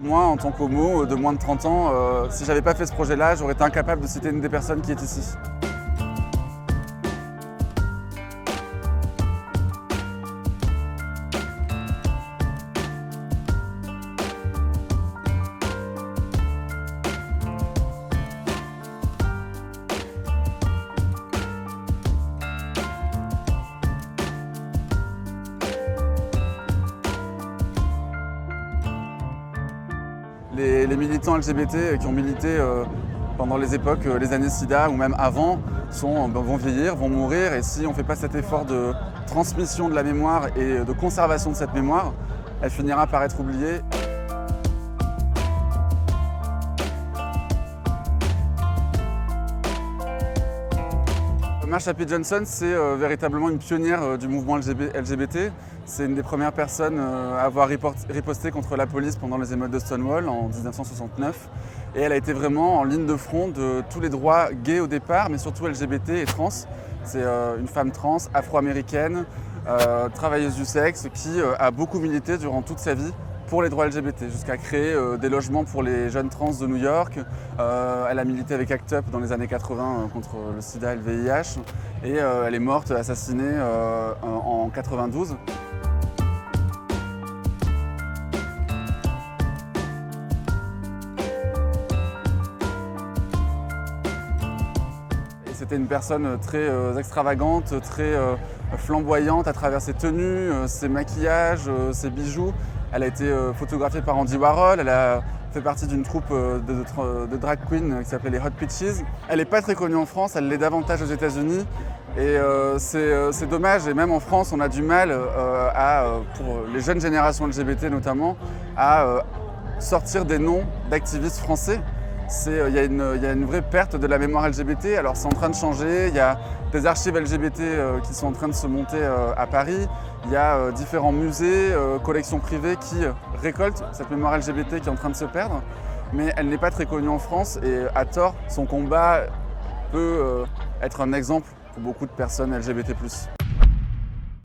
Moi, en tant qu'homo de moins de 30 ans, si j'avais pas fait ce projet-là, j'aurais été incapable de citer une des personnes qui est ici. Les militants LGBT qui ont milité pendant les époques, les années SIDA ou même avant, vont vieillir, vont mourir, et si on ne fait pas cet effort de transmission de la mémoire et de conservation de cette mémoire, elle finira par être oubliée. Marsha P. Johnson, c'est véritablement une pionnière du mouvement LGBT. C'est une des premières personnes à avoir riposté contre la police pendant les émeutes de Stonewall en 1969. Et elle a été vraiment en ligne de front de tous les droits gays au départ, mais surtout LGBT et trans. C'est une femme trans, afro-américaine, travailleuse du sexe, qui a beaucoup milité durant toute sa vie pour les droits LGBT, jusqu'à créer des logements pour les jeunes trans de New York. Elle a milité avec ACT UP dans les années 80 contre le sida et le VIH. Et elle est morte, assassinée en 92. C'était une personne très extravagante, très flamboyante à travers ses tenues, ses maquillages, ses bijoux. Elle a été photographiée par Andy Warhol, elle a fait partie d'une troupe de drag queens qui s'appelait les Hot Peaches. Elle n'est pas très connue en France, elle l'est davantage aux États-Unis. Et c'est dommage, et même en France, on a du mal, pour les jeunes générations LGBT notamment, à sortir des noms d'activistes français. Il y a une vraie perte de la mémoire LGBT, alors c'est en train de changer, il y a des archives LGBT qui sont en train de se monter à Paris, il y a différents musées, collections privées qui récoltent cette mémoire LGBT qui est en train de se perdre, mais elle n'est pas très connue en France et à tort, son combat peut être un exemple pour beaucoup de personnes LGBT+.